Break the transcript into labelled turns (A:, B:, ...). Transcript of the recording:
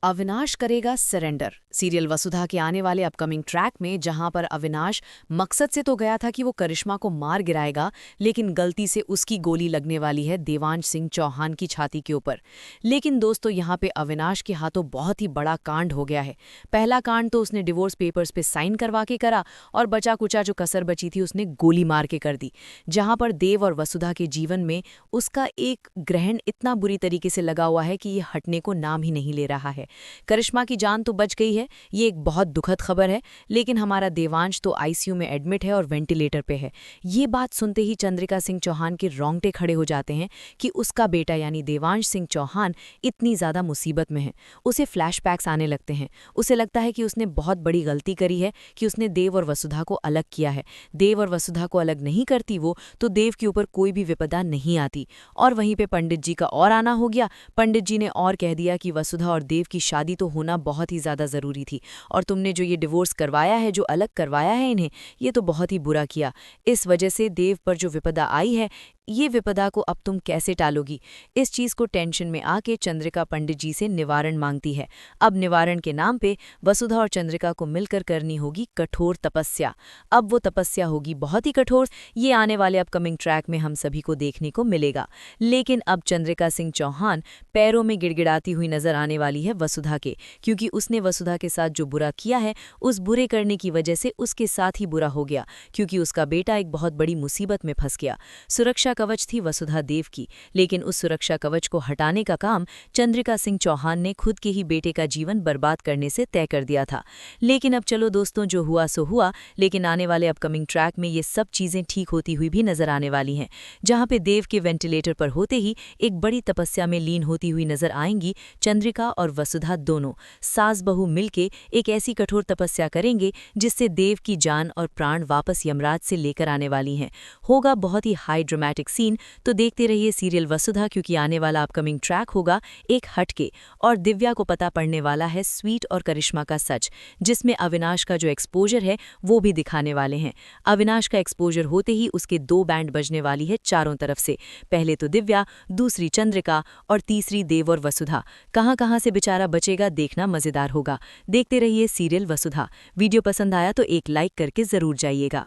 A: अविनाश करेगा surrender. Serial वसुधा के आने वाले अपकमिंग ट्रैक में जहां पर अविनाश मकसद से तो गया था कि वो करिश्मा को मार गिराएगा, लेकिन गलती से उसकी गोली लगने वाली है देवांश सिंह चौहान की छाती के ऊपर। लेकिन दोस्तों, यहां पे अविनाश के हाथों बहुत ही बड़ा कांड हो गया है। पहला कांड तो उसने डिवोर्स पेपर्स पे साइन करवा के करा, और बचा कुचा जो कसर बची थी उसने गोली मार के कर दी। जहां पर देव और वसुधा के जीवन में उसका एक ग्रहण इतना बुरी तरीके से लगा हुआ है कि ये हटने को नाम ही नहीं ले रहा है। करिश्मा की जान तो बच गई है, ये एक बहुत दुखद खबर है, लेकिन हमारा देवांश तो आईसीयू में एडमिट है और वेंटिलेटर पे है। ये बात सुनते ही चंद्रिका सिंह चौहान के रोंगटे खड़े हो जाते हैं कि उसका बेटा यानी देवांश सिंह चौहान इतनी ज़्यादा मुसीबत में है। उसे फ्लैशबैक्स आने लगते हैं। उसे लगता है कि उसने बहुत बड़ी गलती करी है कि उसने देव और वसुधा को अलग किया है। देव और वसुधा को अलग नहीं करती वो, तो देव के ऊपर कोई भी विपदा नहीं आती। और वहीं पे पंडित जी का और आना हो गया। पंडित जी ने और कह दिया कि वसुधा और देव की शादी तो होना बहुत ही ज़्यादा ज़रूरी थी, और तुमने जो ये डिवोर्स करवाया है, जो अलग करवाया है इन्हें, ये तो बहुत ही बुरा किया। इस वजह से देव पर जो विपदा आई है, ये विपदा को अब तुम कैसे टालोगी? इस चीज़ को टेंशन में आके चंद्रिका पंडित जी से निवारण मांगती है। अब निवारण के नाम पे वसुधा और चंद्रिका को मिलकर करनी होगी कठोर तपस्या। अब वो तपस्या होगी बहुत ही कठोर। ये आने वाले अपकमिंग ट्रैक में हम सभी को देखने को मिलेगा। लेकिन अब चंद्रिका सिंह चौहान पैरों में गिड़गिड़ाती हुई नजर आने वाली है वसुधा के, क्योंकि उसने वसुधा के साथ जो बुरा किया है, उस बुरे करने की वजह से उसके साथ ही बुरा हो गया, क्योंकि उसका बेटा एक बहुत बड़ी मुसीबत में फंस गया। सुरक्षा कवच थी वसुधा देव की, लेकिन उस सुरक्षा कवच को हटाने का काम चंद्रिका सिंह चौहान ने खुद के ही बेटे का जीवन बर्बाद करने से तय कर दिया था। लेकिन अब चलो दोस्तों, जो हुआ सो हुआ, लेकिन आने वाले अपकमिंग ट्रैक में ये सब चीजें ठीक होती हुई भी नजर आने वाली हैं, जहां पे देव के वेंटिलेटर पर होते ही एक बड़ी तपस्या में लीन होती हुई नजर आएंगी चंद्रिका और वसुधा दोनों। सास बहू मिलके एक ऐसी कठोर तपस्या करेंगे जिससे देव की जान और प्राण वापस यमराज से लेकर आने वाली हैं। होगा बहुत ही हाई ड्रामेटिक सीन, तो देखते रहिए सीरियल वसुधा, क्योंकि आने वाला अपकमिंग ट्रैक होगा एक हटके, और दिव्या को पता पड़ने वाला है स्वीट और करिश्मा का सच, जिसमें अविनाश का जो एक्सपोजर है वो भी दिखाने वाले हैं। अविनाश का एक्सपोजर होते ही उसके दो बैंड बजने वाली है चारों तरफ से। पहले तो दिव्या, दूसरी चंद्रिका और तीसरी देव और वसुधा। कहां कहां से बेचारा बचेगा, देखना मजेदार होगा। देखते रहिए सीरियल वसुधा। वीडियो पसंद आया तो एक लाइक करके जरूर जाइएगा।